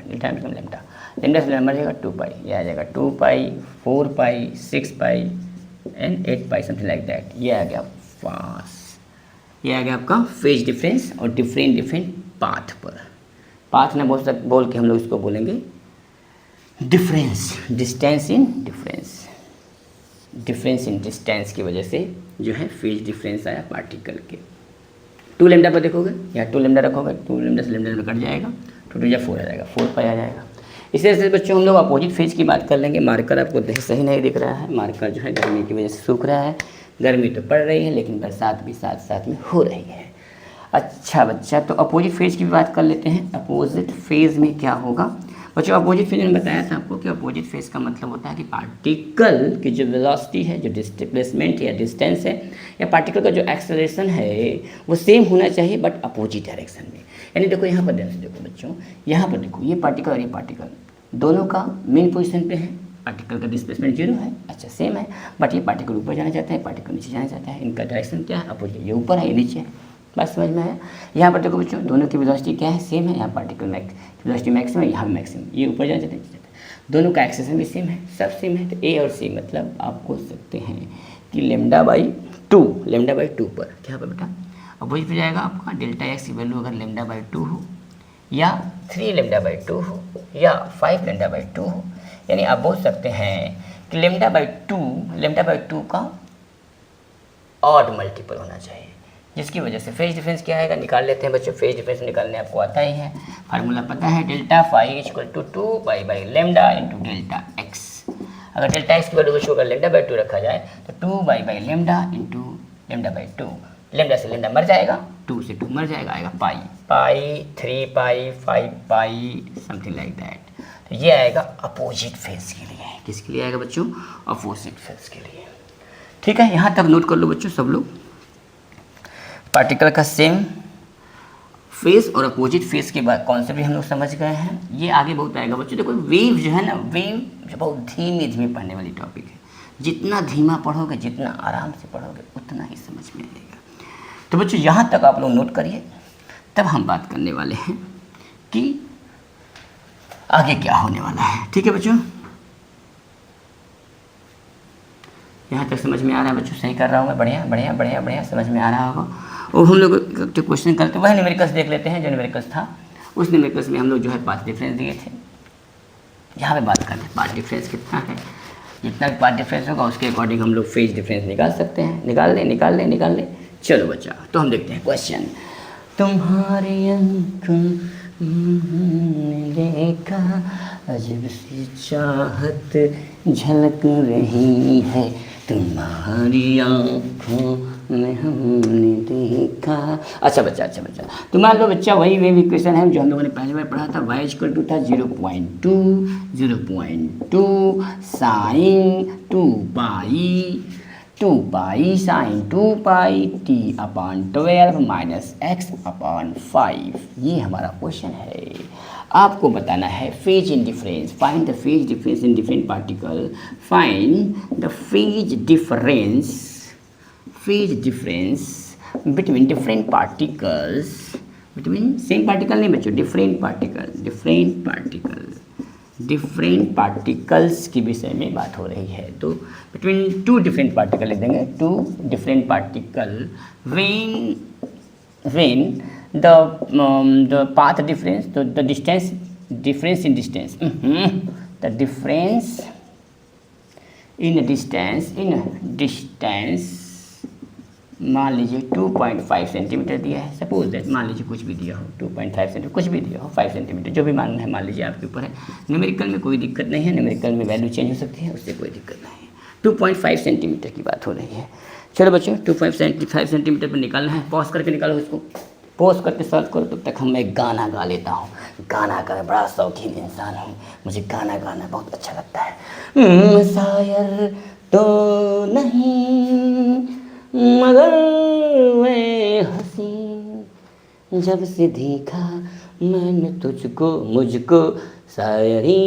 लेमडा से नंबर जाएगा 2 पाई, ये आ जाएगा 2 pi 4 pi 6 pi and 8 pi something like that, ये आ गया फास्ट, ये आ गया आपका फेज डिफरेंस और डिफरेंट पाथ पर। पाथ ना बोल के हम लोग इसको बोलेंगे difference, distance in difference. Difference in distance की वजह से जो है फेज डिफरेंस आया पार्टिकल के। 2 लेमडा पर देखोगे, यहाँ 2 लेमडा रखोगे, 2 लेमडा से लेमडा में कट जाएगा, 2 2 4 आ जाएगा, 4 पाई आ जाएगा। इसी तरह से बच्चों हम लोग अपोजिट फेज की बात कर लेंगे। मार्कर आपको सही नहीं दिख रहा है, मार्कर जो है गर्मी की वजह से सूख रहा है। गर्मी तो पड़ रही है लेकिन बरसात भी साथ साथ में हो रही है। अच्छा बच्चा, तो अपोजिट फेज की भी बात कर लेते हैं। अपोजिट फेज में क्या होगा बच्चों? अपोजिट फेज में बताया था आपको कि अपोजिट फेज का मतलब होता है कि पार्टिकल की जो वेलोसिटी है, जो डिस्प्लेसमेंट या डिस्टेंस है, या पार्टिकल का जो एक्सेलरेशन है वो सेम होना चाहिए बट अपोजिट डायरेक्शन में। यानी देखो यहाँ पर ध्यान से देखो बच्चों, यहाँ पर देखो ये पार्टिकल और ये पार्टिकल दोनों का मेन पोजीशन पे है। पार्टिकल का डिस्प्लेसमेंट 0 है, अच्छा सेम है, बट ये पार्टिकल ऊपर जाना चाहता है, पार्टिकल नीचे जाना चाहता है। इनका डायरेक्शन क्या है? अपोजिट। ये ऊपर है, ये नीचे है। बात समझ में आया? यहाँ पर देखो बच्चों, दोनों की वेलोसिटी क्या है? सेम है। यहाँ पार्टिकल वेलोसिटी मैक्सिमम है, यहाँ भी मैक्सिमम। ये ऊपर जाना चाहते हैं, दोनों का एक्सेशन भी सेम है, सब सेम है। तो ए और सी मतलब आप बोल सकते हैं कि λ/2, λ/2 पर क्या पर बेटा अपोजिट पे जाएगा आपका डेल्टा एक्स की वैल्यू अगर λ/2 हो, या 3 λ/2 हो, या 5 λ/2 हो, यानी आप बोल सकते हैं कि λ/2 का ऑड मल्टीपल होना चाहिए, जिसकी वजह से फेज डिफरेंस क्या आएगा निकाल लेते हैं बच्चों। फेज डिफरेंस निकालने आपको आता ही है, फार्मूला पता है, delta phi = 2 pi by lambda into delta x. अगर डेल्टा एक्स की वैल्यू बच्चों अगर λ/2 रखा जाए तो 2 pi by lambda into λ/2। Lambda से लेमडा मर जाएगा, 2 से 2 मर जाएगा, आएगा pi 3 pi 5 pi something like that. तो ये आएगा अपोजिट फेज के लिए। किसके लिए आएगा बच्चों? अपोजिट फेज के लिए। ठीक है, यहाँ तक नोट कर लो बच्चों सब लोग। पार्टिकल का सेम फेज और अपोजिट फेज के बाद कौन से भी हम लोग समझ गए हैं। ये आगे बहुत आएगा बच्चों। देखो वेव जो है ना, वेव जो बहुत धीमे धीमे पढ़ने वाली टॉपिक है। जितना धीमा पढ़ोगे, जितना आराम से पढ़ोगे, उतना ही समझ में आएगा। तो बच्चों यहाँ तक आप लोग नोट करिए, तब हम बात करने वाले हैं कि आगे क्या होने वाला है। ठीक है बच्चों, यहाँ तक समझ में आ रहा है बच्चों? सही कर रहा हूँ मैं? बढ़िया बढ़िया बढ़िया बढ़िया, समझ में आ रहा होगा। और हम लोग जो क्वेश्चन करते वह न्यूमेरिकल्स देख लेते हैं। जो न्यूमेरिकल्स था उस न्यूमेरिकल्स में हम लोग जो है पाथ डिफरेंस दिए थे। यहाँ पे बात करते हैं पाथ डिफरेंस कितना है। जितना भी पाथ डिफरेंस होगा उसके अकॉर्डिंग हम लोग फेज डिफरेंस निकाल सकते हैं। निकाल ले। चलो बच्चा, तो हम देखते हैं क्वेश्चन। तुम्हारी आंखों ने देखा अजब सी चाहत झलक रही है, तुम्हारी आंखों में हमने देखा। अच्छा बच्चा, तो मान लो बच्चा वही वेव इक्वेशन है जो हम लोगों ने पहली बार पढ़ा था। y = था 0.2 साइन 2 पाई साइन 2 पाई t/12 - x/5। ये हमारा क्वेश्चन है। आपको बताना है phase in difference. Find the phase difference in different particle. Find the phase difference between different particles, between same particle नहीं बच्चों, डिफरेंट पार्टिकल्स के विषय में बात हो रही है। तो बिटवीन 2 डिफरेंट पार्टिकल लिख देंगे। 2 different particle when the path difference, the difference in distance, the difference in distance मान लीजिए 2.5 सेंटीमीटर दिया है। सपोज दैट, मान लीजिए कुछ भी दिया हो, 2.5 सेंटीमीटर, कुछ भी दिया हो, 5 सेंटीमीटर, जो भी मानना है मान लीजिए, आपके ऊपर है। न्यूमेरिकल में कोई दिक्कत नहीं है, न्यूमेरिकल में वैल्यू चेंज हो सकती है, उससे कोई दिक्कत नहीं है। 2.5 सेंटीमीटर की बात हो रही है। चलो बच्चों, 2.5 सेंटीमीटर पर निकालना है। पॉज करके निकालो इसको, पॉज करके सॉल्व करो। तब तक हम एक गाना गा लेता हूँ। गाना का बड़ा शौकीन इंसान हूँ, मुझे गाना गाना बहुत अच्छा लगता है। शायर तो नहीं मगर वे हसीन, जब से देखा मैंने तुझको, मुझको शायरी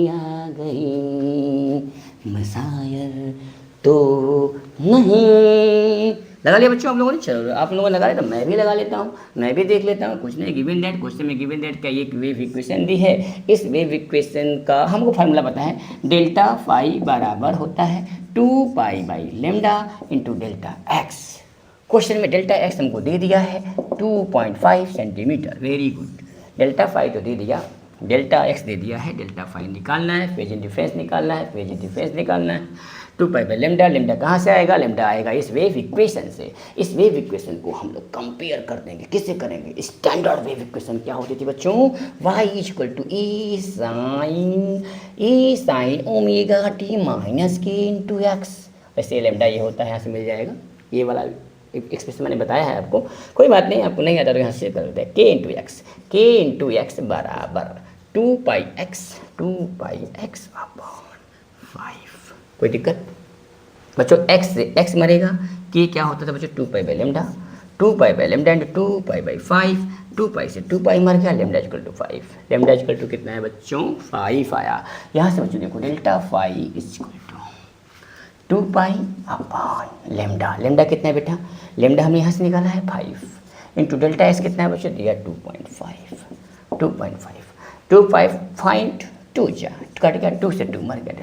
आ गई। मैं शायर तो नहीं। लगा लिया बच्चों आप लोगों ने? चलो आप लोगों ने लगा लिया तो मैं भी लगा लेता हूँ, मैं भी देख लेता हूँ। कुछ नहीं, गिवन दैट क्वेश्चन में गिवन दैट का एक वेव इक्वेशन दी है। इस वेव इक्वेशन का हमको फार्मूला पता है, डेल्टा फाई बराबर होता है 2 pi by lambda into delta x. Question में डेल्टा एक्स हमको दे दिया है 2.5 centimetre, very good. Delta phi तो दे दिया, डेल्टा एक्स दे दिया है, डेल्टा फाई निकालना है, फेज डिफरेंस निकालना है, फेज डिफरेंस निकालना है। 2 पाई बाई लेमडा, लेमडा कहाँ से आएगा? लेमडा आएगा इस वेव इक्वेशन से। इस वेव इक्वेशन को हम लोग कंपेयर कर देंगे, किससे करेंगे? स्टैंडर्ड वेव इक्वेशन क्या होती थी बच्चों? y equal to E sine omega t minus k into x. वैसे लेमडा ये होता है, यहाँ से मिल जाएगा, ये वाला एक्सप्रेशन मैंने बताया है आपको, कोई बात नहीं, आपको नहीं आता तो यहाँ से कर देते हैं। के इंटू एक्स बराबर 2 पाई एक्स अपॉन 5। कोई दिक्कत बच्चों? एक्स से एक्स मरेगा, के क्या होता था बच्चों? 2 pi by lambda, 2 pi by lambda into 2 pi by 5, 2 pi से 2 पाई मर गया, lambda equal to 5। Lambda equal to कितना है बच्चों? 5 आया। यहाँ से बच्चों देखो delta phi equal to 2 pi upon lambda, lambda कितना है बेटा? लेमडा हमने यहाँ से निकाला है 5 इंटू डेल्टा एक्स कितना है बच्चों? दिया 2.5 फाइंड 2 जा कट गया, 2 से 2 मर गया,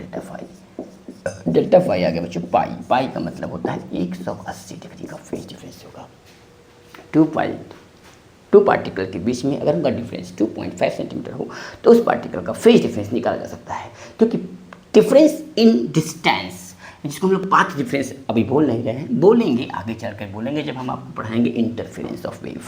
डेल्टा फाई आ गया बच्चों पाई का मतलब होता है 180 डिग्री का फेज डिफरेंस होगा। 2 पार्टिकल के बीच में अगर उनका डिफरेंस 2.5 सेंटीमीटर हो तो उस पार्टिकल का फेज डिफरेंस निकाला जा सकता है, क्योंकि डिफरेंस इन डिस्टेंस, जिसको हम लोग पाथ डिफरेंस अभी बोल नहीं रहे हैं, बोलेंगे आगे चलकर बोलेंगे जब हम आपको पढ़ाएंगे इंटरफेरेंस ऑफ वेव।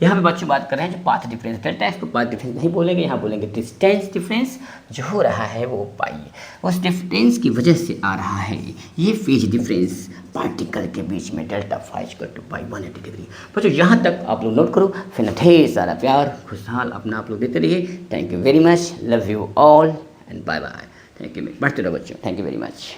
यहाँ पे बच्चों बात कर रहे हैं जो पाथ डिफरेंस, डेल्टा एक्स को पाथ डिफरेंस नहीं बोलेंगे, यहाँ बोलेंगे डिस्टेंस डिफरेंस जो हो रहा है वो पाई है। उस डिफरेंस की वजह से आ रहा है ये फेज डिफरेंस पार्टिकल के बीच में, delta phi equal to pi 180 degree. बच्चों यहाँ तक आप लोग नोट करो, फिर ढेर सारा प्यार खुशहाल अपना आप लोग देते रहिए। Thank you very much, love you all and bye bye. Thank you, बढ़ते रहो बच्चों, थैंक यू वेरी मच।